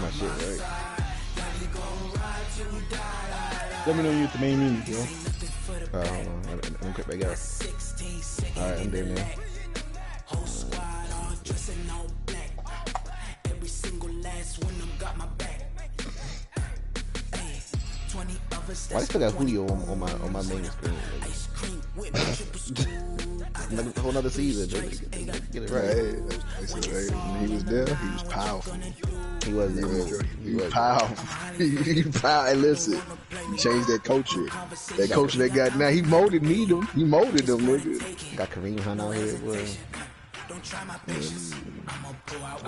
my shit, right? Let me know you at the main menu, bro. Hold on. Let me click back out. Alright, I'm there now. Why they still got Julio on my main screen? Like a whole nother season. Get it right. When he was there, he was powerful. He was powerful. He powerful. Hey, listen, he changed that culture. That culture they got now. He molded them. He molded them, nigga. Got Kareem Hunt out here, boy.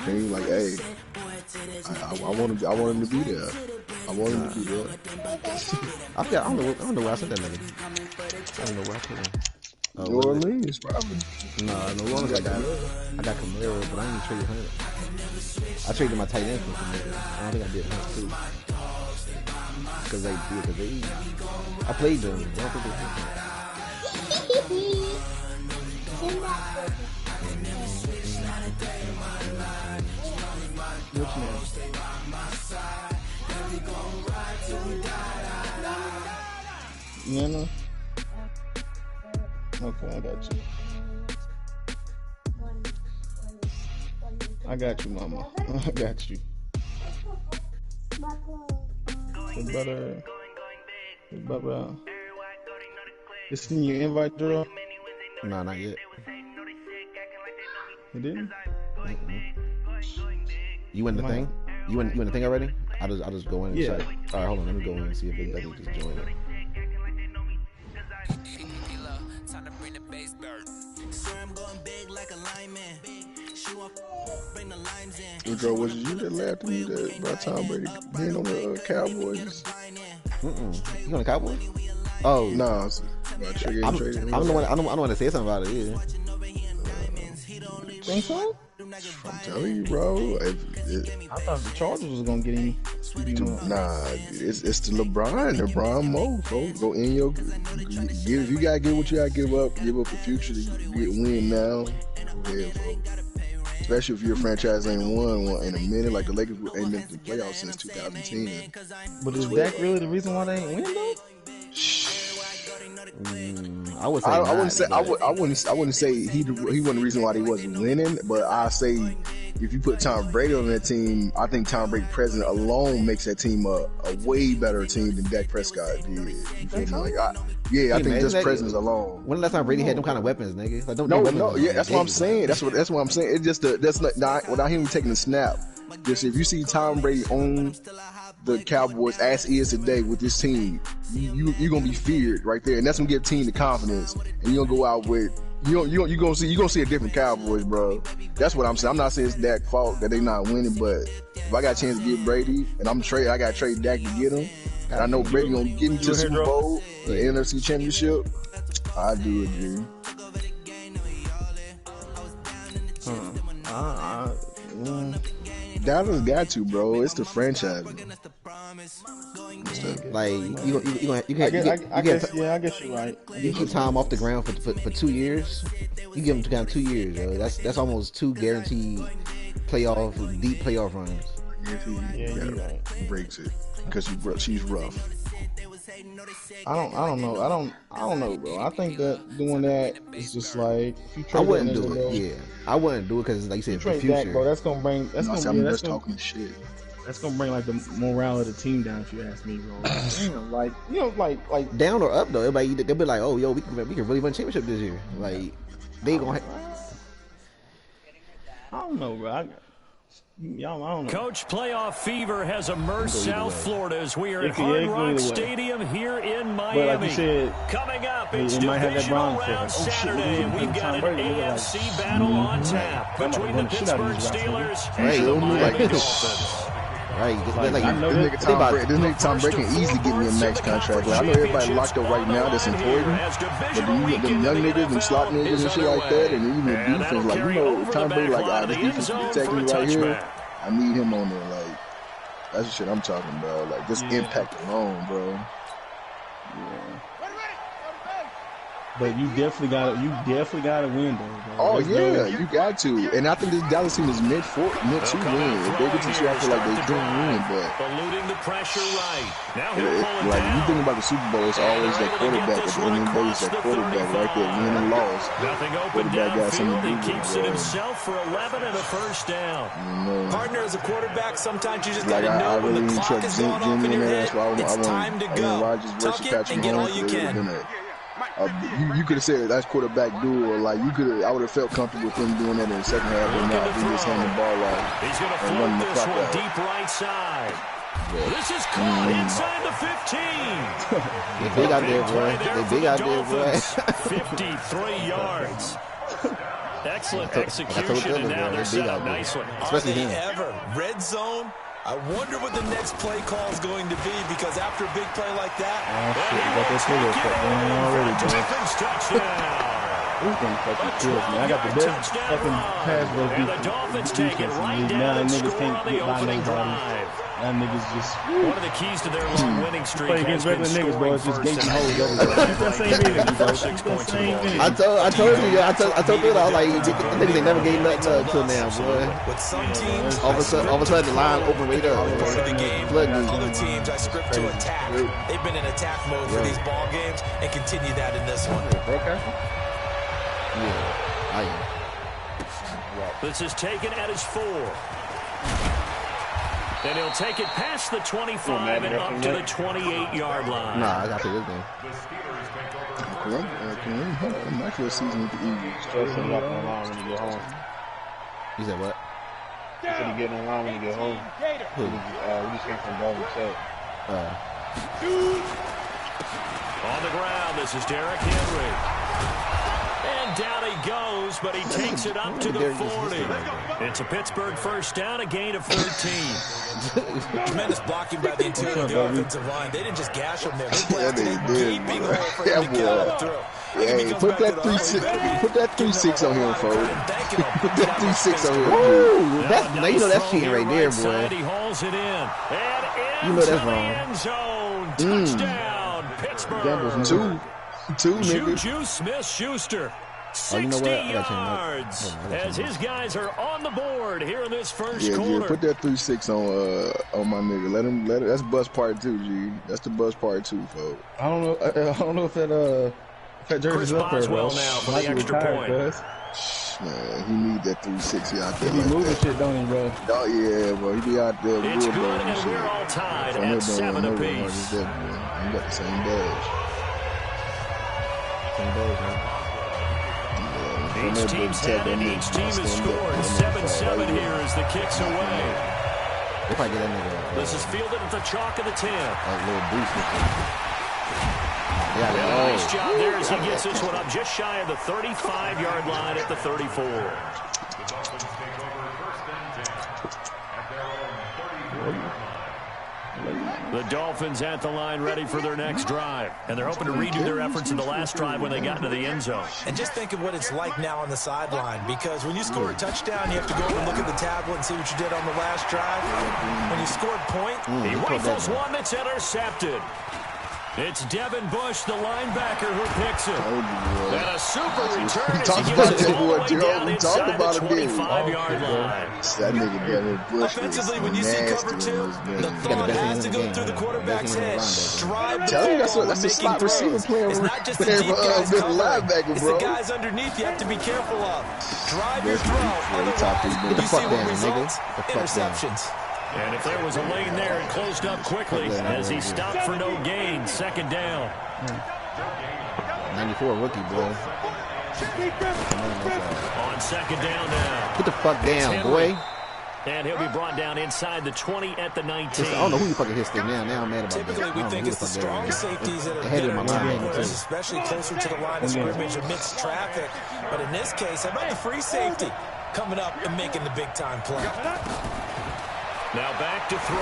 Kareem like, hey, I want him to be there. I want him to be there. I don't know where I sent that nigga. I don't know where I put him. New Orleans, probably. No, New Orleans. I got Kamara, but I ain't traded Hunt. I traded my tight end for Kamara. I don't think I did Hunt too. Because I played them. I don't think they did. What's next? Nana? Okay, I got you. I got you, mama. I got you. Hey, brother. This thing you invite, Drew? No, not yet. You didn't? You in the thing? You in the thing already? I'll just go in and check. Alright, hold on. Let me go in and see if they just join it. Joe, was it you that laughed at me about Tom Brady being on the Cowboys? You on the Cowboys? Oh no, I'm the one. I don't want to say something about it. Yeah. Think so? I'm telling you, bro. I thought the Chargers was gonna get him. Nah, it's the LeBron mode, folks. Go in your give. You gotta give what you gotta give up the future to win now. Go ahead, folks. Especially if your franchise ain't won in a minute, like the Lakers ain't been to the playoffs since 2010. But is Dak really the reason why they ain't win though? I would say I wouldn't say he wasn't the reason why they wasn't winning, but I say if you put Tom Brady on that team, I think Tom Brady presence alone makes that team a way better team than Dak Prescott did. You feel me? Like I think just presence alone. When the last time Brady had them kind of weapons, nigga? Like, that's what I'm saying. That's what I'm saying. It's just that's not without him taking the snap. Just if you see Tom Brady on the Cowboys as is today with this team, you're gonna be feared right there, and that's gonna give the team the confidence, and you're gonna go out with you're gonna see a different Cowboys, bro. That's what I'm saying. I'm not saying it's Dak's fault that they not winning, but if I got a chance to get Brady and I gotta trade Dak to get him, and I know Brady gonna get me to the Super Bowl, the NFC Championship, I do agree. Dallas got to, bro. It's the franchise. Like you I guess you're right. You keep Tom off the ground for 2 years. You give him down 2 years, yo. That's almost 2 guaranteed deep playoff runs. Yeah, you're right. Breaks it because she's rough. I don't know, bro. I think that doing that is just like if you trade I wouldn't do it. Yeah, I wouldn't do it because, like you said, for future. That, bro, that's gonna bring. Talking shit. That's gonna bring like the morale of the team down. If you ask me, bro. Like down or up though. Everybody they'll be like, oh, yo, we can really win a championship this year. Like they gonna. I don't know, bro. I don't know. Coach, playoff fever has emerged South Florida as we are at Hard Rock Stadium here in Miami. But like you said, coming up, it's divisional round Saturday, and we've got an AFC battle on tap between the Pittsburgh Steelers and the Miami Dolphins. Right, this nigga Tom Brady can easily get me a max contract. Like, I know everybody locked up right now. That's important. But them young niggas, them slot niggas and shit like that, and even the defense, like Tom Brady, like this defense is protecting me right here. I need him on there. Like that's the shit I'm talking about. Like just impact alone, bro. Yeah. But you definitely gotta win though. Bro. Oh yeah, you got to. And I think this Dallas team is meant to win. If they get to see, I feel like they can win. But eluding the pressure right. Now like you think about the Super Bowl, it's always that quarterback. At the end of the day, it's that quarterback right there, win and loss. Nothing open downfield. He keeps it himself for 11 and a first down. Partner, as a quarterback, sometimes you just got to know when the clock is going off in your head. It's time to go. Tuck it and get all you can. You could have said that's quarterback duel, or like I would have felt comfortable with him doing that in the second half, and not he just handing the ball off. He's going to float this one deep right side. Yeah. This is caught inside the 15. They big out there, boy. They big out there, boy. 53 yards. Excellent execution, and now they're set up nicely. Especially him. Red zone. I wonder what the next play call is going to be, because after a big play like that, I got the best fucking pass rush defense. Now niggas can't get by nobody. Now niggas just one of the keys to their long winning streak has been niggas, bro. It's just gates and holes. I told you, I told you, I was like, niggas ain't never gave nothing up till now, boy. With some teams, all of a sudden the line open right up. The game. Other teams, I script to attack. They've been in attack mode for these ball games and continue that in this one. Yeah, I am. This is taken at his 4. And he'll take it past the 25 and up to the 28-yard line. Nah, I got to this game. I'm not for a season with the Eagles. Getting online when you get home. You said what? He said he getting online when you get home. Who? We just came from Golden State. On the ground, this is Derrick Henry. And down he goes, but he takes it up to the 40. It's a Pittsburgh first down, a gain of 13. Tremendous blocking by the interior of the offensive line. They didn't just gash him there. They blasted a gaping hole for him to get out through. Hey, put that 3-6 on him, folks. Put that 3-6 on him. Woo! Now you know that's cheating right there, boy. He hauls it in. You know that's wrong. End zone. Touchdown, Pittsburgh. Two, nigga. Juju Smith-Schuster. 60 yards as his guys are on the board here in this first quarter. Yeah, put that 3-6 on my nigga. Let him. That's bus part 2, G. That's the bus part 2, folks. I don't know if that jersey's up there, bro. Now for the extra point. Man, he need that 360 out there. He be moving shit, don't he, bro? Oh yeah, bro. He be out there. It's good, and we're all tied at 7 apiece. He got the same badge. Each team's had it. Each team has scored. 7-7 here as the kicks away. If I get that nigga, this is fielded at the chalk of the 10. A little boost. Nice job there as he gets this one up just shy of the 35-yard line at the 34. The Dolphins at the line ready for their next drive. And they're hoping to redo their efforts in the last drive when they got into the end zone. And just think of what it's like now on the sideline, because when you score a touchdown, you have to go over and look at the tablet and see what you did on the last drive. When you scored point, he rifles one that's intercepted. It's Devin Bush, the linebacker, who picks it. And a super return as he gets it all the way down inside the 25-yard line. That nigga Devin Bush. Offensively, when you see cover 2, the thought has to go through the quarterback's head. Drive the football when making throws. It's not just the deep guys covering. It's the guys underneath you have to be careful of. Drive your throw. Otherwise, you see what results? Interceptions. And if there was a lane there, it closed up quickly as he stopped for no gain. Second down. 94 rookie, boy. On second down now. Put the fuck down, boy. And he'll be brought down inside the 20 at the 19. I don't know who you fucking hit still now. Now I'm mad about that. Typically, we think it's the strong safeties that are good at tackles, especially closer to the line of scrimmage amidst traffic. But in this case, how about the free safety coming up and making the big-time play? Now back to throw.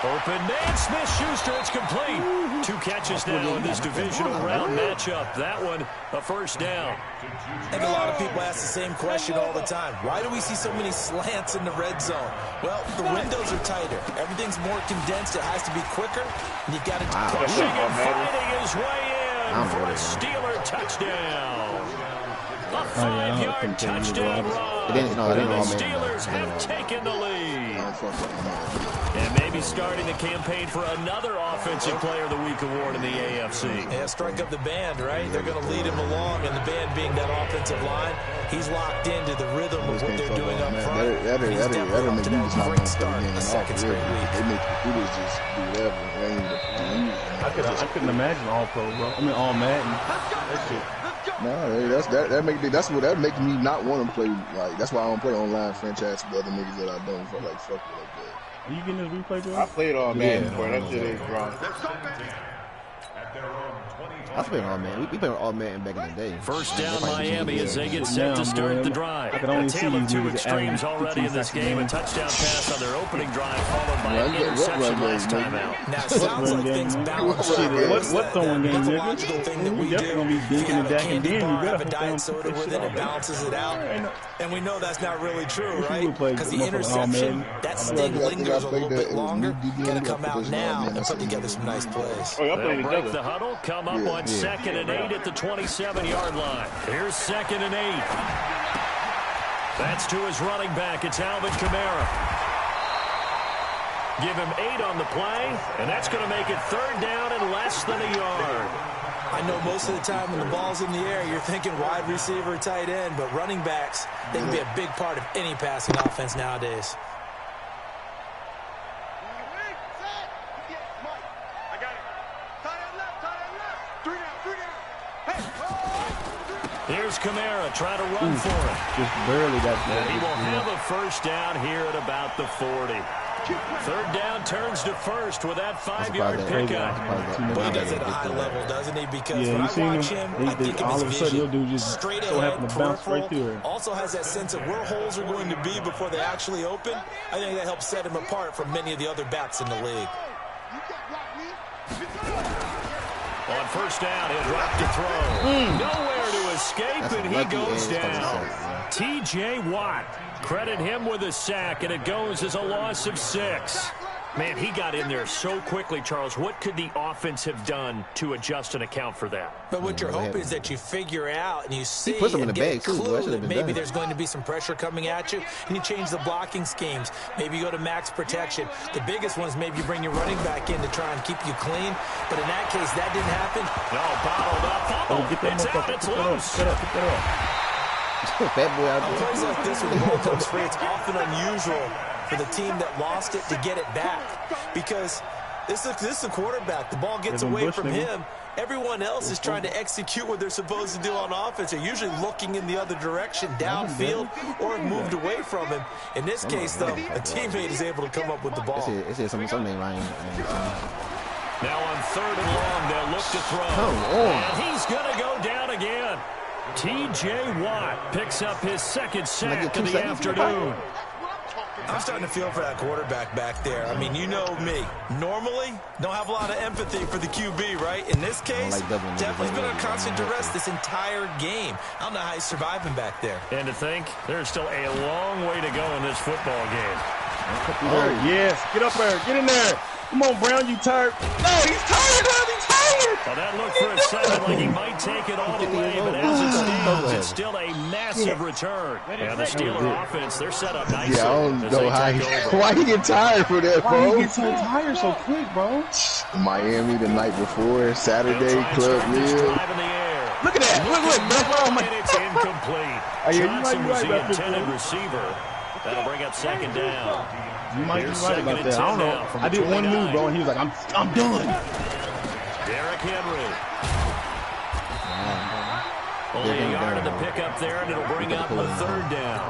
Open man, Smith-Schuster, it's complete. 2 catches now in this divisional round matchup. That one, a first down. I think a lot of people ask the same question all the time. Why do we see so many slants in the red zone? Well, the windows are tighter. Everything's more condensed. It has to be quicker. And you've got to pushing and fighting his way in. in for a Steeler touchdown. A 5-yard touchdown run. The Steelers have taken the lead. And maybe starting the campaign for another Offensive Player of the Week award in the AFC. Yeah, strike up the band, right? They're going to lead him along, and the band being that offensive line, he's locked into the rhythm of what they're doing up front. That'll make you just not want to play again. They make computers just do whatever. I couldn't imagine all pro, bro. I mean, all Madden. That shit. No, that make me not want to play. Like, that's why I don't play online franchise with other niggas that I don't fuck with like that. Are you getting this replay, bro? I played all Madden before. That shit is wrong. I played all man. We played all man back in the day. First down Miami as they get set to start the drive. A tale of two extremes already in this game. A touchdown pass on their opening drive followed by an interception last time out. Now it sounds like things balance. What throwing game, nigga? Logical thing that we do. If you have a candy bar, have a diet soda with it, it balances it out. And we know that's not really true, right? Because the interception, that sting lingers a little bit longer. Got to come out now and put together some nice plays. They'll break the huddle, come up on 2nd and 8 at the 27-yard line. Here's 2nd and 8. That's to his running back. It's Alvin Kamara. Give him 8 on the play, and that's going to make it 3rd down and less than a yard. I know most of the time when the ball's in the air, you're thinking wide receiver, tight end, but running backs, they can be a big part of any passing offense nowadays. Here's Kamara trying to run for it. Just barely got there. He will have a first down here at about the 40. 3rd down turns to first with that 5-yard pickup. But he does it at a high level, doesn't he? Because when I watch him, I think of his vision. Straight ahead, peripheral. Also has that sense of where holes are going to be before they actually open. I think that helps set him apart from many of the other backs in the league. On first down, he'll drop to throw. Nowhere to escape, and he goes down. T.J. Watt. Credit him with a sack, and it goes as a loss of 6. Man, he got in there so quickly, Charles. What could the offense have done to adjust and account for that? But what you're hoping is that you figure out and you see and get a clue that maybe there's going to be some pressure coming at you, and you change the blocking schemes. Maybe you go to max protection. The biggest one is maybe you bring your running back in to try and keep you clean. But in that case, that didn't happen. No, bottled up. It's out. It's loose. Fat boy out there. Plays like this when the ball comes free, it's often unusual for the team that lost it to get it back, because this is the quarterback. The ball gets away from him. Everyone else is trying to execute what they're supposed to do on offense. They're usually looking in the other direction, downfield, or have moved away from him. In this case, though, a teammate is able to come up with the ball. Something Ryan. Now on 3rd and long, they'll look to throw. And he's going to go down again. T.J. Watt picks up his 2nd sack of the afternoon. I'm starting to feel for that quarterback back there. I mean, you know me. Normally, don't have a lot of empathy for the QB, right? In this case, definitely been under constant duress this entire game. I don't know how he's surviving back there. And to think, there's still a long way to go in this football game. Yes, get up there. Get in there. Come on, Brown, you tired? No, he's tired, man. He's tired. Well, that looked for a second like he might take it all the way, but as it stands, it's still a massive return. And the Steeler offense, they're set up nicely. Yeah, I don't know why he get tired for that, bro. Why he get so tired so quick, bro? Miami the night before, Saturday, Club Meal. Look at that. Look, bro. And it's incomplete. Johnson was the intended receiver. That'll bring up 2nd down. You might be right about that. I don't know. I did one move, bro, and he was like, I'm done. Derrick Henry. Only a yard of the pickup there, and it'll bring up a 3rd down.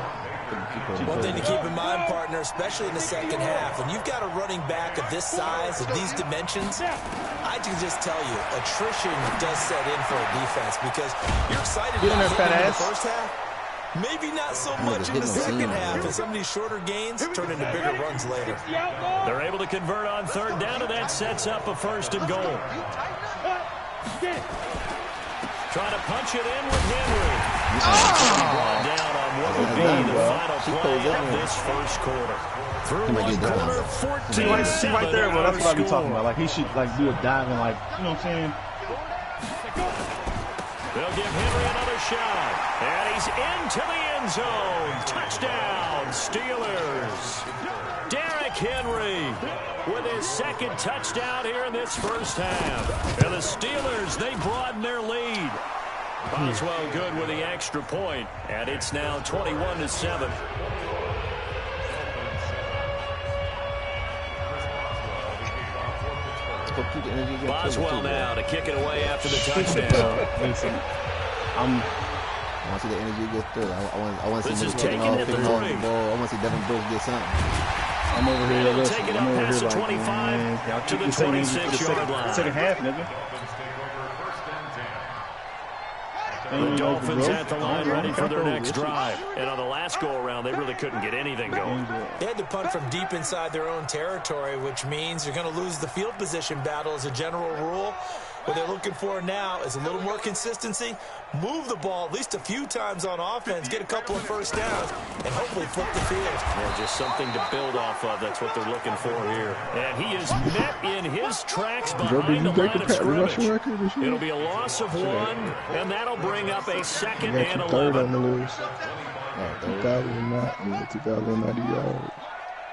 One thing to keep in mind, partner, especially in the second half, when you've got a running back of this size, of these dimensions, I can just tell you, attrition does set in for a defense, because you're excited about hitting in the first half. Maybe not so much in the second half, as some of these shorter gains turn into bigger runs later. They're able to convert on 3rd down, and that sets up a 1st and goal. Trying to punch it in with Henry. Brought down on what would be the final play of this first quarter. Through one quarter, 14-7. See right there, bro. That's what I be talking about. Like, he should, like, do a dive and, like, you know what I'm saying? They'll give Henry another shot. And he's into the end zone. Touchdown, Steelers. Derrick Henry with his second touchdown here in this first half. And the Steelers, they broaden their lead. Boswell good with the extra point, and it's now 21-7. Boswell now to kick it away after the touchdown. Listen, I want to see the energy get through. I want to see This is him taking it to the ball. 3. I want to see Devin Bush get something. I'm over here. They'll Listen, take it I'm up over past here the like, 25 man, y'all to keep the this thing in 26-yard line. Second half, nigga. The Dolphins at the line ready for their next drive. And on the last go-around, they really couldn't get anything going. They had to punt from deep inside their own territory, which means you're going to lose the field position battle as a general rule. What they're looking for now is a little more consistency, move the ball at least a few times on offense, get a couple of first downs, and hopefully flip the field. Yeah, just something to build off of. That's what they're looking for here. And he is met in his tracks behind the line of scrimmage. It'll be a loss of 1, and that'll bring up a second and 11. Third on the list. 2,090 yards.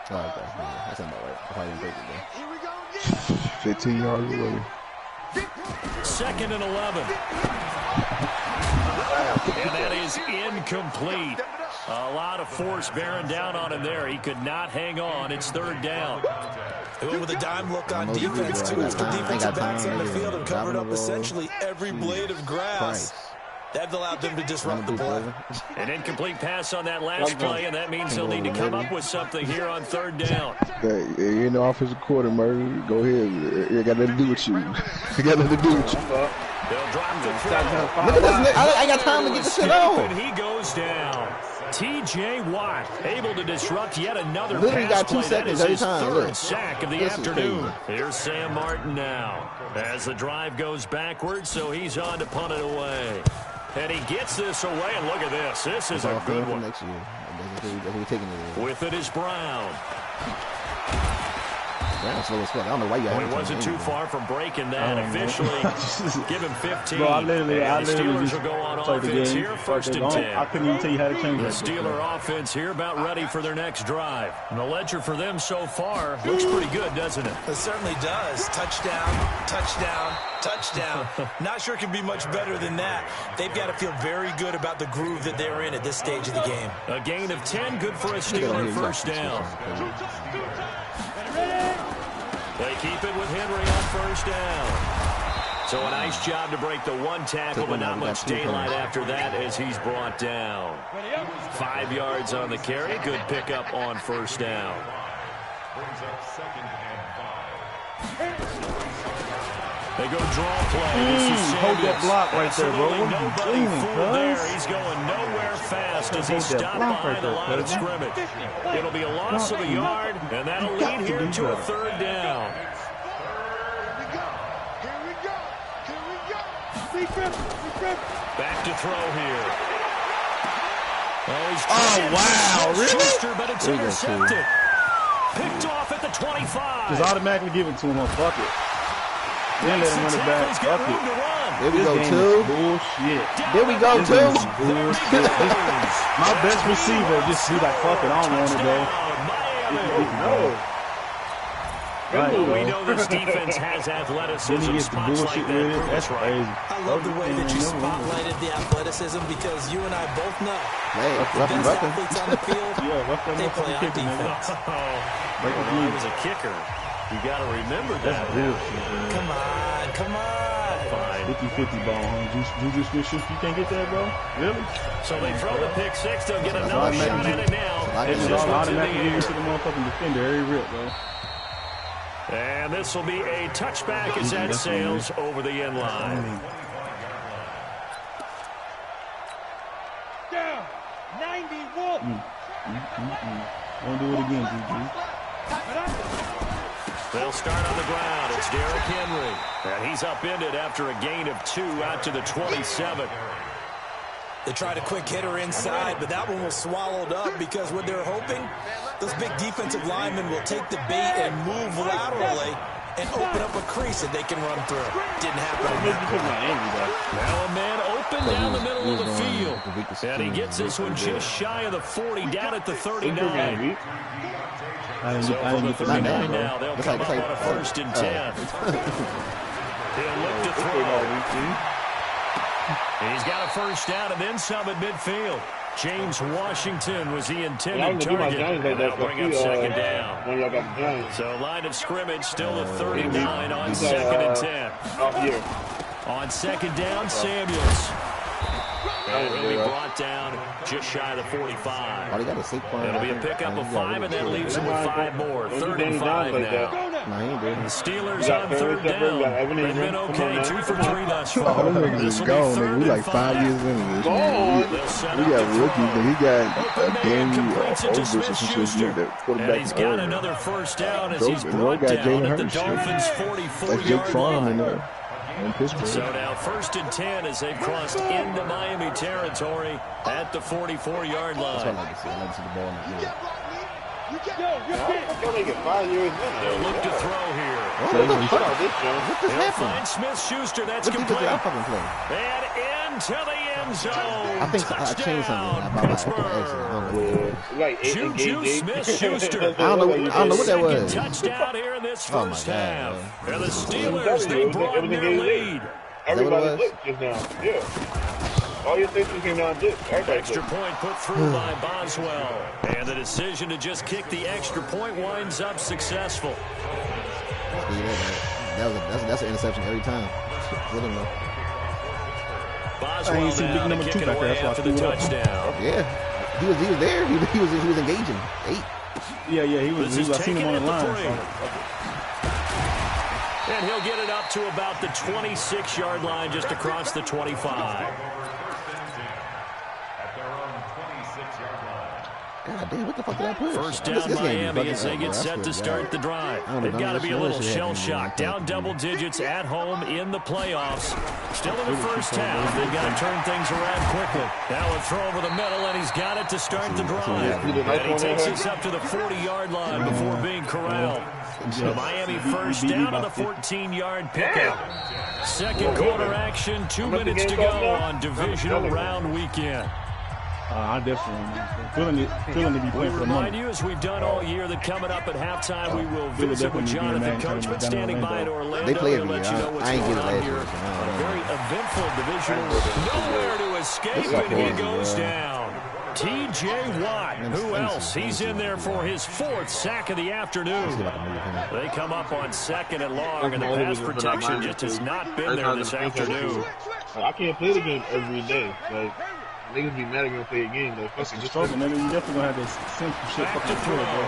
Oh, okay. That's not right. I probably didn't break it there. 15 yards away. Second and 11. And that is incomplete. A lot of force bearing down on him there. He could not hang on. It's third down. They went with a dime look on defense, too. It's the defensive backs on the field and covered up essentially every blade of grass. That allowed them to disrupt the play. An incomplete pass on that last play, and that means they'll need to come up with something here on third down. Hey, you're in the offensive quarter, Murray. Go ahead. It got nothing to do with you. It got nothing to do with you. They'll drop the throw. Look at this. I got time to get the shit on. And he goes down. T.J. Watt able to disrupt yet another Literally pass got 2 play. That seconds is every his time. third Look. sack of the This is afternoon. crazy. Here's Sam Martin now. As the drive goes backwards, so he's on to punt it away. And he gets this away, and look at this. This is a good one. Next year. That's what we're taking it. With it is Brown. Brown's slow as fuck. I don't know why you Well, he wasn't too far from breaking that. Officially, give him 15. Bro, I and literally the Steelers just will go on played the offense game, here, first and 10. I couldn't even tell you how to change The that. Steeler offense here about ready for their next drive. And the ledger for them so far looks pretty good, doesn't it? It certainly does. Touchdown, touchdown, touchdown. Not sure it can be much better than that. They've got to feel very good about the groove that they're in at this stage of the game. A gain of 10, good for a Steeler first down. They keep it with Henry on first down. So a nice job to break the one tackle, but not much daylight after that as he's brought down. 5 yards on the carry. Good pickup on first down. They go draw play. Hold that block right there, bro. What are you doing, there. He's going nowhere fast as he stopped behind the line of scrimmage. It'll be a loss of a yard, and that'll lead here to a third down. Back to throw here. Oh, wow, really? Schuster, but it's intercepted. Picked off at the 25. Just automatically give it to him. Fuck it. Then let him run it back. Fuck it. There we go, too. Bullshit. There we go, too. My best receiver just be like, fuck it, I don't want it, bro. Right, we know this defense has athleticism. Then he gets the bullshit with it. That's crazy. I love the way that you spotlighted the athleticism because you and I both know Hey, the best athletes on the field, they play on defense. He was a kicker. You got to remember that. That's bullshit, Come on, come on. Fine. 50-50 ball, huh? Juju Smith-Schuster, you can't get that, bro? Really? So they throw the pick six. They'll get another shot at it now. It's just automatically give it to the motherfucking defender every rip, bro. And this will be a touchback as that sails over the end line. Down, 91. Don't do it again, Juju. They'll start on the ground. It's Derrick Henry. And he's upended after a gain of 2 out to the 27. They tried a quick hitter inside, but that one was swallowed up because what they're hoping, those big defensive linemen will take the bait and move laterally and open up a crease that they can run through. Didn't happen on that. Now a man open down the middle of the field. And he gets this one just shy of the 40, down at the 39. So from the 39 now, they'll come up on a 1st and 10. He'll look to throw. He's got a first down and then some at midfield. James Washington was the intended target. And that'll bring up 2nd down. So line of scrimmage still at 39 on 2nd and 10. On 2nd down, Samuels. And he'll be brought down just shy of the 45. It'll be a pickup of 5, and that leaves him with 5 more. 3rd and 5 now. The Steelers on 3rd down. They've been okay, 2 for 3 thus far. All them niggas is gone, nigga. We like 5 years into this. We got rookies, and he got a damn and he's got another first down as he's brought down at the Dolphins' 44-yard line. So now 1st and 10 as they've crossed into Miami territory at the 44-yard line. That's what I like to see. I like to see the ball in the middle. They'll look to throw here. They'll find Smith-Schuster. That's complete. And into the end zone. I think I changed something about Pittsburgh. Juju Smith-Schuster. I don't know what that was. Touchdown here in this first half. And the Steelers, they broaden their lead. Everybody blitzed just now. Yeah. All your stations came down dip. Extra point put through by Boswell. And the decision to just kick the extra point winds up successful. That's an interception every time. Boswell now kicking away after the touchdown. Yeah. He was there. He was engaging. 8. Yeah, he was. I seen him on the line. And he'll get it up to about the 26-yard line just across the 25. God damn, what the fuck did I put? First down Miami as they get set to start the drive. They've got to be a little shell-shocked. Down double digits at home in the playoffs. Still in the first half. They've got to turn things around quickly. Now a throw over the middle, and he's got it to start the drive. And he takes us up to the 40-yard line before being corralled. So Miami first down on the 14-yard pickup. Second quarter action, 2 minutes to go on divisional round weekend. I definitely feeling to be playing for the money. Remind you, as we've done all year, that coming up at halftime, we will visit with Jonathan Coachman standing by in Orlando. They play every year. I ain't get it last year. A very eventful divisional. Nowhere to escape, and he goes down. T.J. Watt, who else? He's in there for his 4th sack of the afternoon. They come up on 2nd and long, and the pass protection just has not been there this afternoon. I can't play the game every day. Like, niggas be mad at me to play a game, though. That's a struggle, nigga. You definitely gonna have this simple shit fucking through it, bro.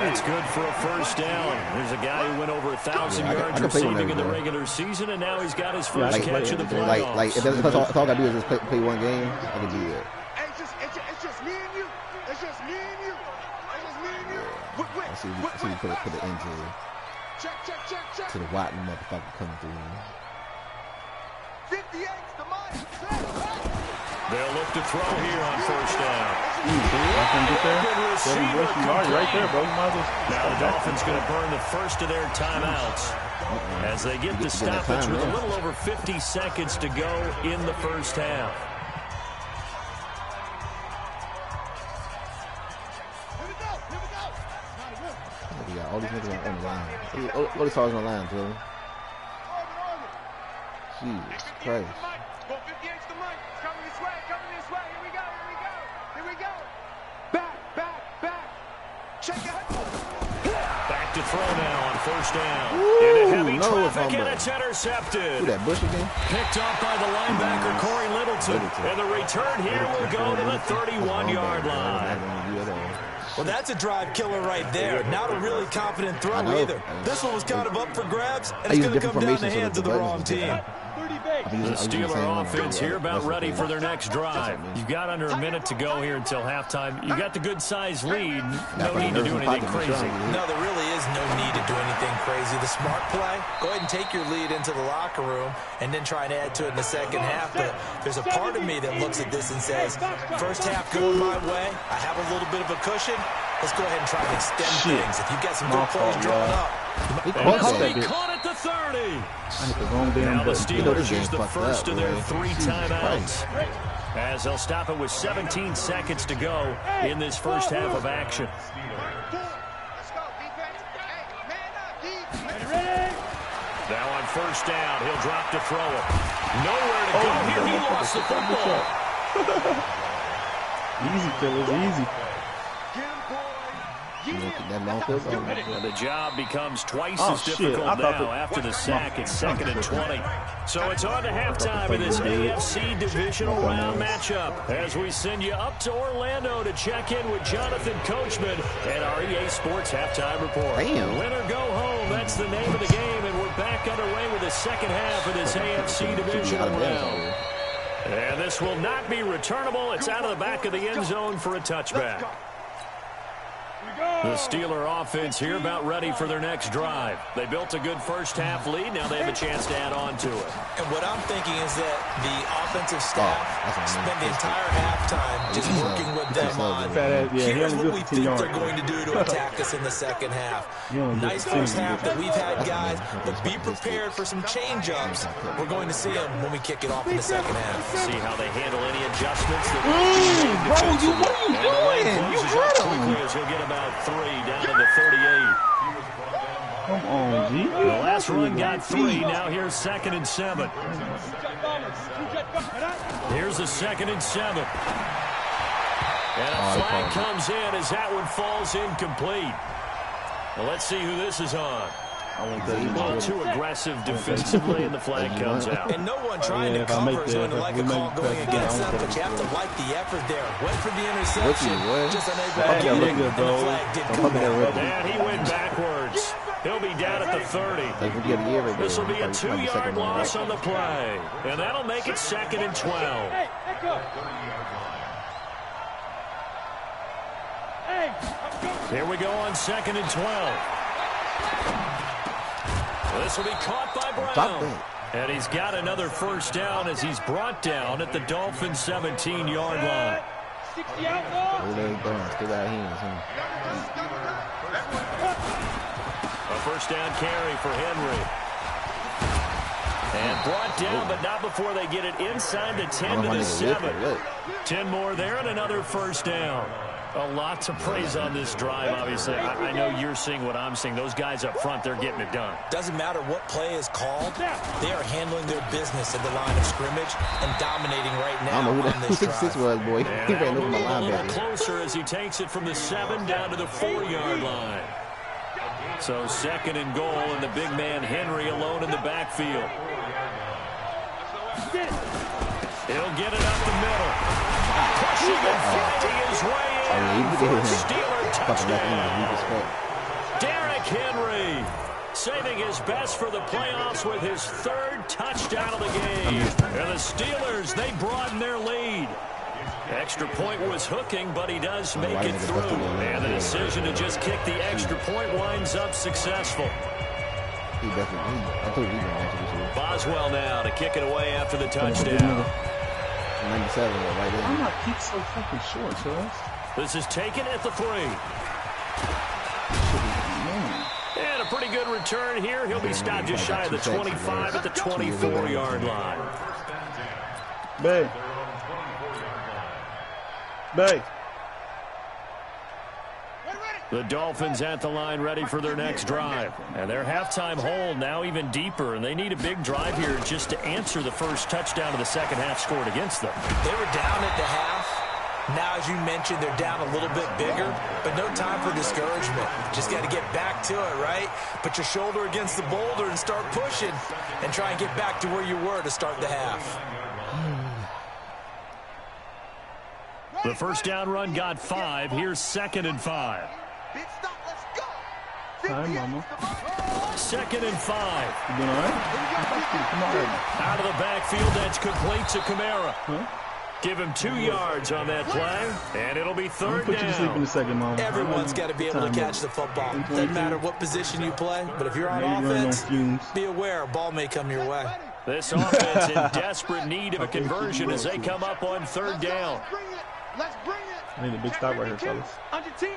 That's good for a first down. There's a guy who went over 1,000 yards receiving in the regular season, and now he's got his first catch of the playoffs. Like if all I gotta do is just play one game, I can do that. It's just me and you. It's just me and you. It's just me and you. I see you put it into to the Watt motherfucker coming through. 58's the mic. They'll look to throw here on first down. Right there, bro. Now the Dolphins going to burn the first of their timeouts as they get the stoppage with a little over 50 seconds to go in the first half. We got all these niggas on the line. All these stars on the line, Joe. Jesus Christ. Go 58's the mic. Coming this way. Here we go. Back. Check it out. Back to throw now on first down. Into heavy traffic, and it's intercepted. Who that, Bush again? Picked off by the linebacker, Corey Littleton. And the return here will go to the 31-yard line. Well, that's a drive killer right there. Not a really confident throw either. This one was kind of up for grabs, and it's going to come down the hands of the wrong team. 30 base. The Steeler offense here about ready for their next drive. You've got under a minute to go here until halftime. You got the good-sized lead. No need to do anything crazy. No, there really is no need to do anything crazy. The smart play, go ahead and take your lead into the locker room and then try and add to it in the second half. But there's a part of me that looks at this and says, first half going my way, I have a little bit of a cushion. Let's go ahead and try to extend things. If you've got some good plays drawn up. He caught at the 30. Now the Steelers use the first of their 3 timeouts, as they'll stop it with 17 seconds to go in this first half of action. Now on first down, he'll drop to throw it. Nowhere to go here. He lost the football. Easy, fellas, easy. And the job becomes twice as difficult now after the sack. It's 2nd and 20. So it's on to halftime of this AFC divisional round matchup as we send you up to Orlando to check in with Jonathan Coachman and our EA Sports halftime report. Win or go home, that's the name of the game, and we're back underway with the second half of this AFC divisional round. And this will not be returnable. It's out of the back of the end zone for a touchback. The Steeler offense here about ready for their next drive. They built a good first half lead. Now they have a chance to add on to it. And what I'm thinking is that the offensive staff spent the entire halftime just working with them on here's what we think they're going to do to attack us in the second half. Nice first half that we've had, guys, but be prepared for some change-ups. We're going to see them when we kick it off in the second half. See how they handle any adjustments. Bro, what are you doing? You hurt him. He'll get about 3 down to the 38. Come on, G. The last run got 3. Now here's 2nd and 7. Here's the 2nd and 7. And a flag comes in as that one falls incomplete. Well, let's see who this is on. A little too aggressive defensively, and the flag comes out. And no one trying to cover is going to like a call going against them, but you have to like the effort there. Went for the interception, just unable to get it, and the flag did come out. And he went backwards. He'll be down at the 30. This will be a 2-yard loss on the play, and that'll make it 2nd and 12. Here we go on 2nd and 12. This will be caught by Brown. And he's got another first down as he's brought down at the Dolphins' 17-yard line. A first down carry for Henry. And brought down, but not before they get it inside the 10 to the 7. 10 more there and another first down. A lot to praise on this drive, obviously. I know you're seeing what I'm seeing. Those guys up front, they're getting it done. Doesn't matter what play is called. They are handling their business at the line of scrimmage and dominating right now on this drive. 6'6" was, boy. He ran over my a little linebacker. closer as he takes it from the 7 down to the 4-yard line. So 2nd and goal, and the big man Henry alone in the backfield. He'll get it up the middle. Pushing and fighting his way in for a Steeler touchdown. Derrick Henry saving his best for the playoffs with his 3rd touchdown of the game. And the Steelers, they broaden their lead. Extra point was hooking, but he does make it through. And the decision to just kick the extra point winds up successful. Boswell now to kick it away after the touchdown. 97 right there. Why not kick so fucking short, cuz? This is taken at the 3. And a pretty good return here. He'll be stopped just shy of the 25 at the 24-yard line. Bay. The Dolphins at the line ready for their next drive. And their halftime hold now even deeper, and they need a big drive here just to answer the first touchdown of the second half scored against them. They were down at the half. Now, as you mentioned, they're down a little bit bigger, but no time for discouragement. Just got to get back to it, right? Put your shoulder against the boulder and start pushing and try and get back to where you were to start the half. The first down run got 5. Here's 2nd and 5. time, mama. 2nd and 5. You doing all right? Come on. Out of the backfield, that's complete to Kamara. Huh? Give him 2 yards on that play, and it'll be 3rd Put you to sleep in down. a second, mama. Everyone's got to be able to catch the football. Doesn't matter what position you play, but if you're on offense, be aware a ball may come your way. This offense in desperate need of a conversion as they come up on 3rd down. Let's bring it. I need a big stop right here, fellas. Under 10,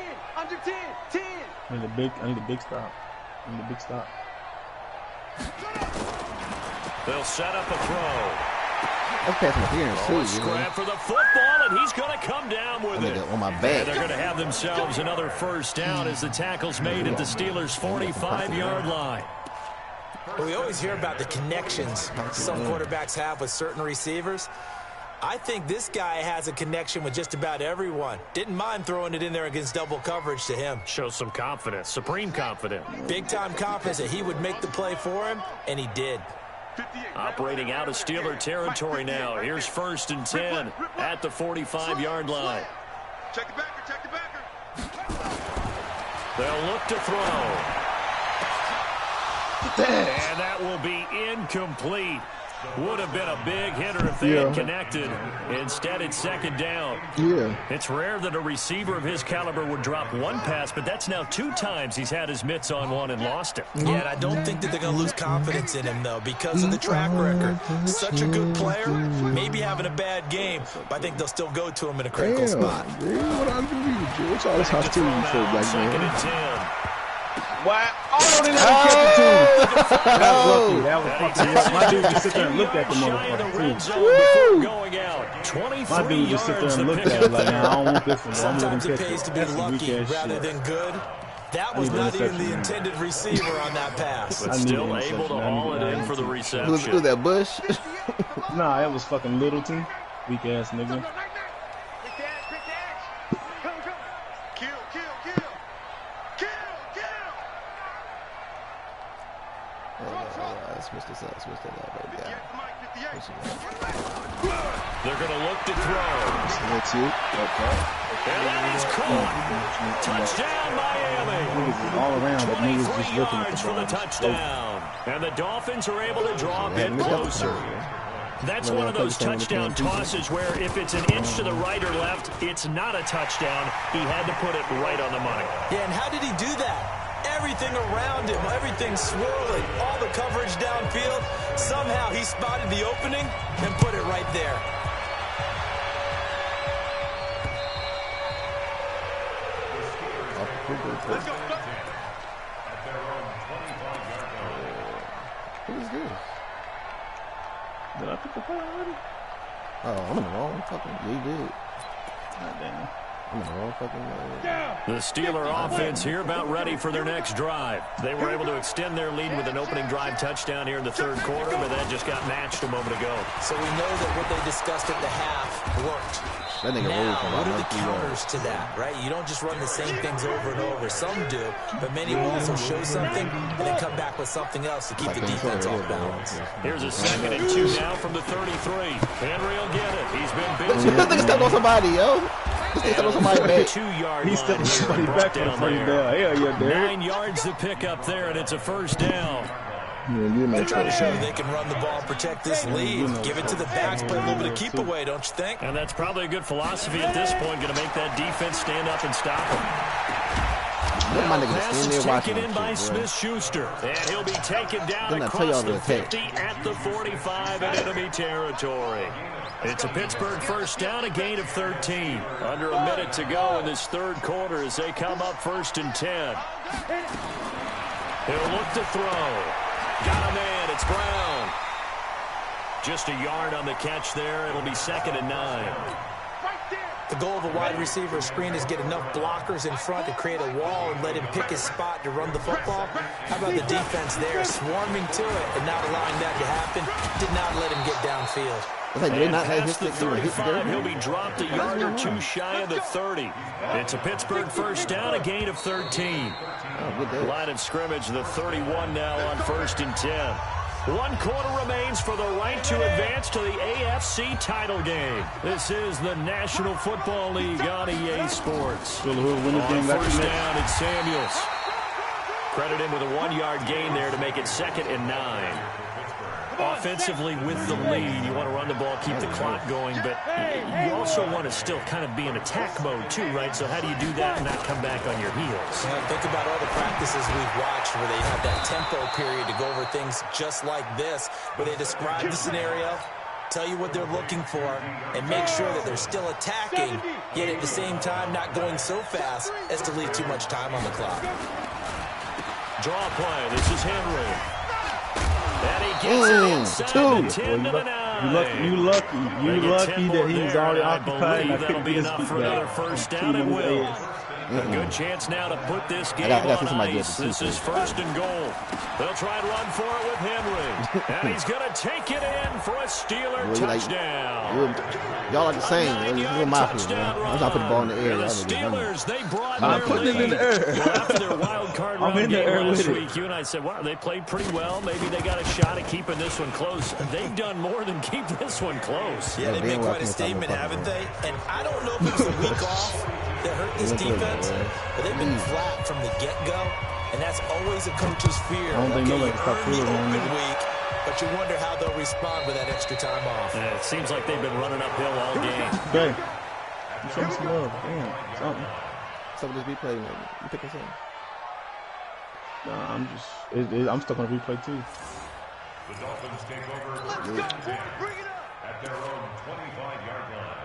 10. I need a big stop. They'll set up a throw. That's passing interference too. Scrap for the football, and he's going to come down with it. On my And back. they're going to have themselves another 1st down as the tackle's made at the Steelers' 45-yard line. We always hear about the connections some quarterbacks have with certain receivers. I think this guy has a connection with just about everyone. Didn't mind throwing it in there against double coverage to him. Shows some confidence, supreme confidence. Big-time confidence that he would make the play for him, and he did. Operating out of Steeler territory now. Here's 1st and 10 at the 45-yard line. Check the backer. They'll look to throw. And that will be incomplete. Would have been a big hitter if they had connected. Instead, it's 2nd down. Yeah. It's rare that a receiver of his caliber would drop one pass, but that's now 2 times he's had his mitts on one and lost it. Yeah, and I don't think that they're going to lose confidence in him, though, because of the track record. Such a good player, maybe having a bad game, but I think they'll still go to him in a critical spot. Man, what I do with you? What's all this hostility for, black 2nd man? and 10. Why? Oh, they let him catch it too. That was lucky. That was fucking lucky. My dude just sit there and looked at the motherfucker too. My dude just sit there and looked at it like, nah, I don't want this one. Sometimes it pays to be lucky rather than good. That was not even the intended receiver on that pass. But still able to haul it in for the reception. Who's that, Bush? Nah, it was fucking Littleton. Weak ass nigga. Quick dash. Go. Kill. They're going to look to throw. That's it. Okay. And that is caught. Touchdown, Miami. Niggas all around, but niggas just 23 looking at yards the for the ball. touchdown. And the Dolphins are able to draw a bit closer. That's one of those touchdown tosses where if it's an inch to the right or left, it's not a touchdown. He had to put it right on the money. Yeah, and how did he do that? Everything around him, everything swirling, all the coverage downfield. Somehow he spotted the opening and put it right there. Let's go. Who is this? Did I pick the play already? Oh, I'm in the wrong fucking. You did. Goddamn. I'm in the wrong fucking. The Steeler offense here about ready for their next drive. They were able to extend their lead with an opening drive touchdown here in the 3rd quarter, but that just got matched a moment ago. So we know that what they discussed at the half worked. That nigga Now, rolled for what are the like 3 counters to that, right? You don't just run the same things over and over. Some do, but many will also show something and then come back with something else to keep the defense off balance. Here's a 2nd and 2 now from the 33. Henry will get it. He's been busy. This nigga stepped on somebody, yo. This nigga stepped on somebody back. 2-yard He stepped somebody back for the first down. Hell yeah, Derek. 9 yards to pick up there, and it's a 1st down. They're trying to show they can run the ball, protect this lead, give it to the backs, play a little bit of keep away, don't you think? And that's probably a good philosophy at this point, going to make that defense stand up and stop him. Pass is taken in by Smith-Schuster, and he'll be taken down across the 50 at the 45 in enemy territory. It's a Pittsburgh 1st down, a gain of 13. Under a minute to go in this 3rd quarter as they come up 1st and 10. He'll look to throw. Got a man, it's Brown. Just a yard on the catch there. It'll be 2nd and 9. The goal of a wide receiver screen is get enough blockers in front to create a wall and let him pick his spot to run the football. How about the defense there, swarming to it and not allowing that to happen? Did not let him get downfield. And past the 35, he'll be dropped a yard or 2 shy of the 30. It's a Pittsburgh 1st down, a gain of 13. Line of scrimmage, the 31 now on 1st and 10. 1 quarter remains for the right to advance to the AFC title game. This is the National Football League on EA Sports. On 1st down, it's Samuels. Credit him with a 1-yard gain there to make it 2nd and 9. Offensively with the lead, you want to run the ball, keep the clock going, but you also want to still kind of be in attack mode too, right? So how do you do that and not come back on your heels? Yeah, think about all the practices we've watched where they have that tempo period to go over things just like this, where they describe the scenario, tell you what they're looking for, and make sure that they're still attacking, yet at the same time not going so fast as to leave too much time on the clock. Draw play. This is Henry. And he gets it inside the 10 to the 9. You lucky that he was already occupied. I believe that'll be enough for another first down. It will. A good chance now to put this game on ice. This is 1st and goal. They'll try and run for it with Henry. And he's going to take it in for a Steeler touchdown. Y'all like the same. You're my fault, man. I'm trying to put the ball in the air. The Steelers, they brought I'm putting it in the air. Well, after their wild card round game last week, you and I said, wow, they played pretty well. Maybe they got a shot at keeping this one close. They've done more than keep this one close. Yeah, they made quite a statement, haven't they? And I don't know if it was a week off that hurt this defense, but they've been flat from the get-go, and that's always a coach's fear. I don't think nobody can stop the open week, but you wonder how they'll respond with that extra time off. Yeah, it seems like they've been running uphill all game. Okay. Show me some love. Damn. Something. Some of this replay, man. You pick us up. Nah, I'm stuck on replay too. The Dolphins take over 1st and 10 at their own 25-yard line.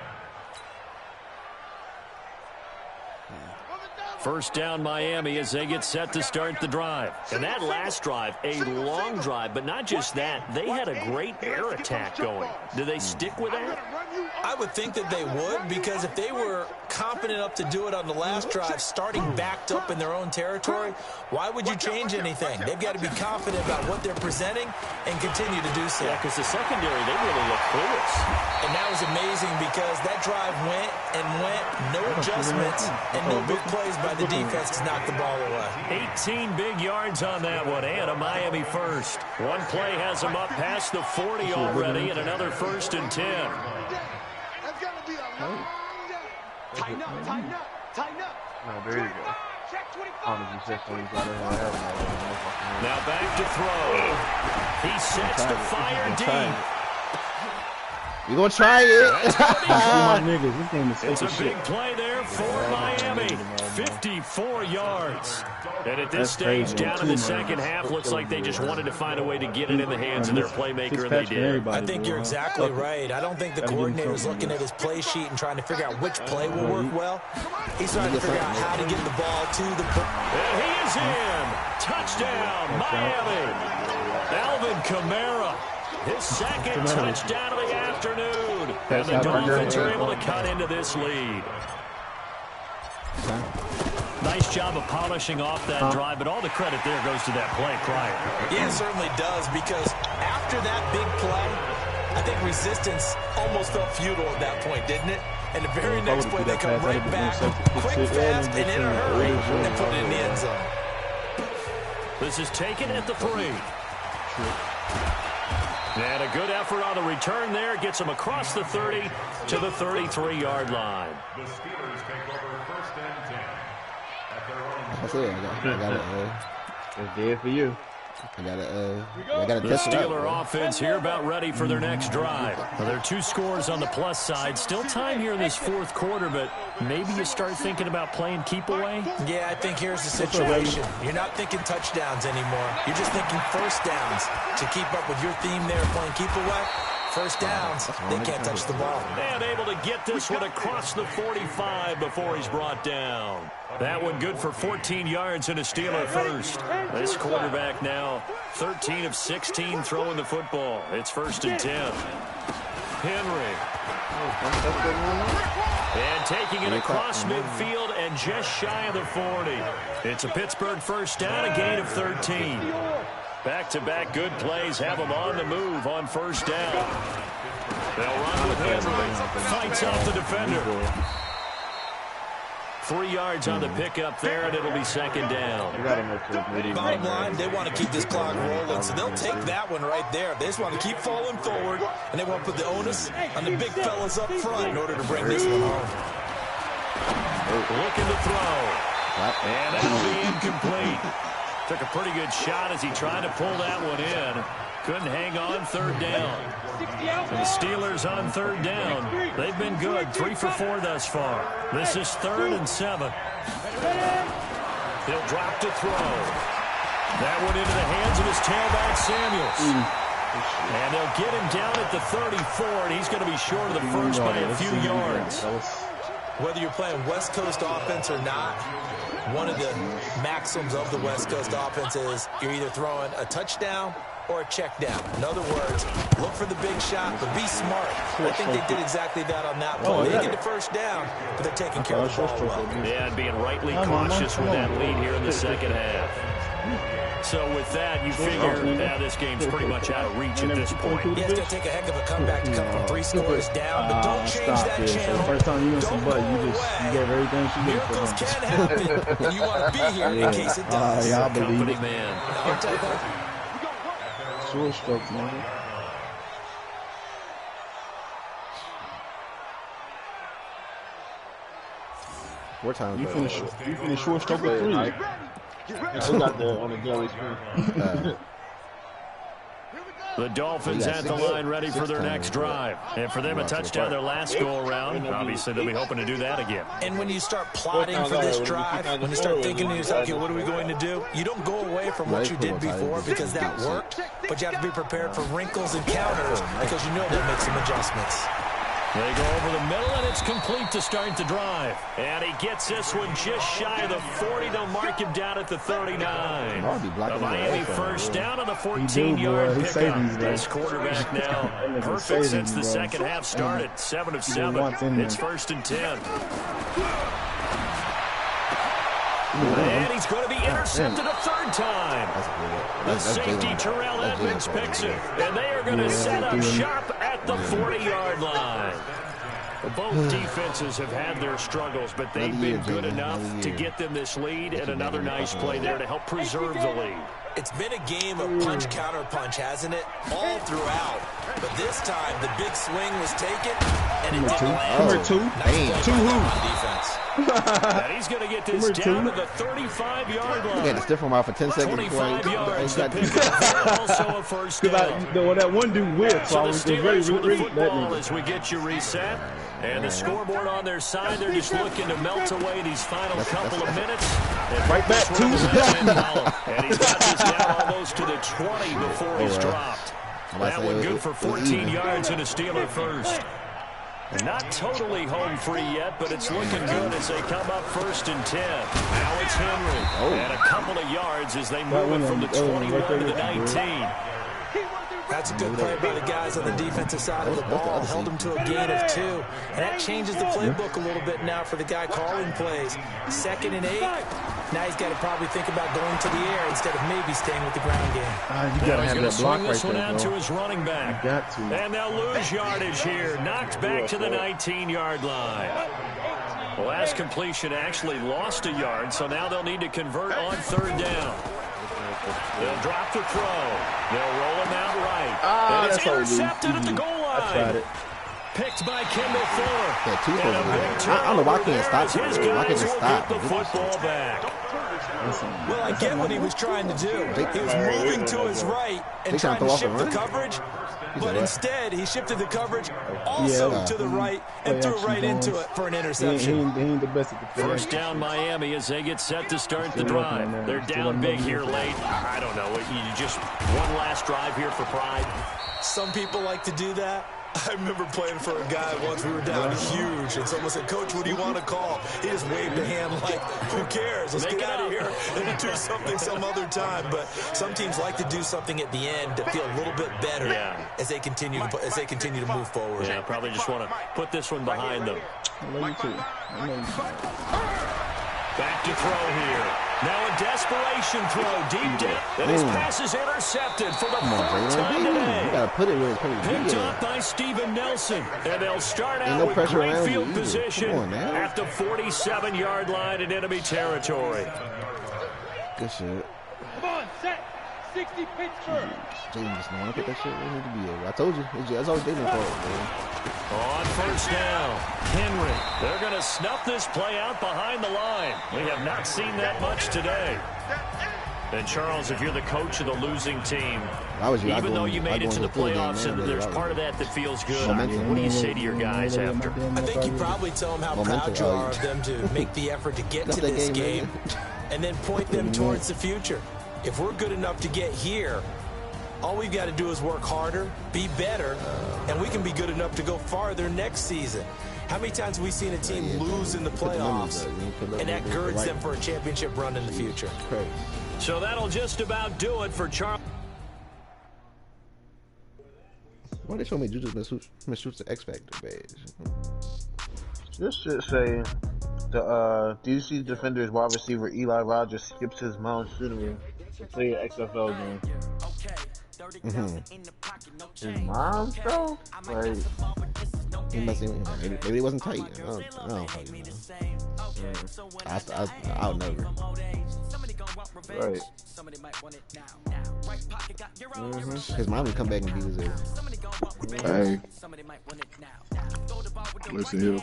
First down Miami as they get set to start the drive. And that last drive, a long drive, but not just that. They had a great air attack going. Do they stick with that? I would think that they would, because if they were confident enough to do it on the last drive, starting backed up in their own territory, why would you change anything? They've got to be confident about what they're presenting and continue to do so. Yeah, because the secondary, they really look clueless. And that was amazing because that drive went and went, no adjustments, and no big plays by the defense to knock the ball away. 18 big yards on that one, and a Miami first. One play has them up past the 40 already, and another 1st and 10. That's going to be a long day. Tighten up, tighten up, tighten up. Oh, there you go. Check 25. Now back to throw. He sets to fire deep. We're going to try it. It's a big play there for Miami. 54 yards. And at this stage, down in the second half, looks like they just wanted to find a way to get it in the hands of their playmaker, and they did. I think you're exactly right. I don't think the coordinator's looking at his play sheet and trying to figure out which play will work well. He's trying to figure out how to get the ball to the... And he is in. Touchdown, Miami. Alvin Kamara. His second touchdown of the afternoon. And the Dolphins are able to cut into this lead. Nice job of polishing off that drive, but all the credit there goes to that play prior. Yeah, it certainly does, because after that big play, I think resistance almost felt futile at that point, didn't it? And the very next play, they come right back, quick, fast, and in a hurry, and put it in the end zone. This is taken at the 3. And a good effort on the return there. Gets him across the 30 to the 33-yard line. The Steelers take over 1st and 10 at their own. That's it. I got it. It's dead for you. I got The Steeler offense here about ready for their next drive. Well, there are 2 scores on the plus side. Still time here in this 4th quarter, but maybe you start thinking about playing keep away? Yeah, I think here's the situation. You're not thinking touchdowns anymore. You're just thinking first downs to keep up with your theme there playing keep away. First downs, they can't touch the ball. And able to get this one across the 45 before he's brought down. That one good for 14 yards and a Steeler first. This quarterback now 13 of 16 throwing the football. It's 1st and 10. Henry. And taking it across midfield and just shy of the 40. It's a Pittsburgh first down, a gain of 13. Back-to-back good plays have them on the move on 1st down. They'll run with Henry. Fights off the defender. 3 yards on the pickup there, and it'll be 2nd down. Bottom line, they want to keep this clock rolling, so they'll take that one right there. They just want to keep falling forward, and they want to put the onus on the big fellas up front in order to bring this one home. Looking to throw. And that'll be incomplete. Took a pretty good shot as he tried to pull that one in. Couldn't hang on third down. And the Steelers on third down. They've been good, 3 for 4 thus far. This is 3rd and 7. He'll drop to throw. That one into the hands of his tailback, Samuels. And they'll get him down at the 34, and he's going to be short of the first by a few yards. Whether you're playing West Coast offense or not, one of the maxims of the West Coast offense is you're either throwing a touchdown or a check down. In other words, look for the big shot, but be smart. I think they did exactly that on that play. They get the first down, but they're taking care of the ball well. Yeah, and being rightly cautious with that lead here in the second half. So with that, you figure this game's pretty much out of reach at this point. Yeah, it's going to take a heck of a comeback to come from 3 scores down, but don't change that channel. So first time you went some butt, you gave everything she did for Miracles can happen, and you want to be here in case it does. Yeah, I believe it. Man. Short stroke, man. Four times. You finish short stroke with 3. I got there on the daily screen. The Dolphins at the line ready for their next drive. And for them, a touchdown their last go-around. Obviously, they'll be hoping to do that again. And when you start plotting for this drive, when you start thinking to yourself, okay, what are we going to do? You don't go away from what you did before because that worked, but you have to be prepared for wrinkles and counters because you know they'll make some adjustments. They go over the middle, and it's complete to start the drive. And he gets this one just shy of the 40. They'll mark him down at the 39. The Miami first down on the 14-yard pickup. This quarterback now perfect since the second half started. 7 of 7. It's 1st and 10. And he's going to be intercepted a 3rd time. The safety, Terrell Edmonds, picks it. And they are going to set up shop at the 40-yard line. Both defenses have had their struggles, but they've been good enough to get them this lead, and another nice play there to help preserve the lead. It's been a game of punch-counter-punch, hasn't it? All throughout. But this time, the big swing was taken, and it didn't land. Number 2? Nice play by on defense. And he's going to get this down to the 35-yard line. You got to stiff him out for 10 seconds. 25 yards to pick up. Also a first down. Because that one dude whipped, so the Steelers with the football really, as we get you reset. And the scoreboard on their side, they're just looking to melt away these final couple of minutes. And right back to and he's got this down almost to the 20 before he's dropped. That one good for 14 yards and a Steeler first. Not totally home free yet, but it's looking good as they come up 1st and 10. Now it's Henry. And a couple of yards as they move it from the 21 to the 19. That's a good play by the guys on the defensive side of the ball. Held them to a gain of 2. And that changes the playbook a little bit now for the guy calling plays. 2nd and 8. Now he's got to probably think about going to the air instead of maybe staying with the ground game. You got to have that block right there, out to his running back. You got to. And they'll lose yardage here. Knocked back to the 19-yard line. The last completion actually lost a yard, so now they'll need to convert on 3rd down. They'll drop the throw. They'll roll him out right. And it's intercepted at the goal line. I tried it. Picked by Kendall Fuller. I don't know why I can't stop it. Why can't it stop? The football back. Well, I get what he was trying to do. He was moving to his right and trying to shift the coverage. But instead, he shifted the coverage also to the right and threw right into it for an interception. He ain't the best at the First down Miami as they get set to start the drive. They're down big here late. I don't know. You just one last drive here for pride. Some people like to do that. I remember playing for a guy once. We were down huge, and someone said, "Coach, what do you want to call?" He just waved a hand like, "Who cares? Let's get out of here and do something some other time." But some teams like to do something at the end to feel a little bit better as they continue to move forward. Yeah, probably just want to put this one behind them. Back to throw here. Now a desperation throw deep down. And his pass is intercepted for the 4th time today. You gotta put it where it's coming. Picked up by Steven Nelson. And they'll start out with great field position at the 47-yard line in enemy territory. Good shit. Come on, set. 60 Pittsburgh. Jaden just don't want to pick that shit where he need to be at. I told you. That's always Jaden's fault, man. On first down, Henry. They're going to snuff this play out behind the line. We have not seen that much today. And Charles, if you're the coach of the losing team, you, even though you made it to the playoffs, and there's part of that feels good. What do you say to your guys after? I think you probably tell them how proud you are of them to make the effort to get to this game, and then point them towards the future. If we're good enough to get here, all we've got to do is work harder, be better, and we can be good enough to go farther next season. How many times have we seen a team lose in the playoffs, and that girds them for a championship run in the future? So that'll just about do it for Charles. Why they show me Juju Smith-Schuster's the X Factor badge? This should say the DC Defenders wide receiver Eli Rogers skips his Mount Shooter to play an XFL game. His mom, though? Like, he must have, maybe it wasn't tight. I don't fucking know. I'll never. Right. His mom would come back and beat his ass. Hey. Listen here.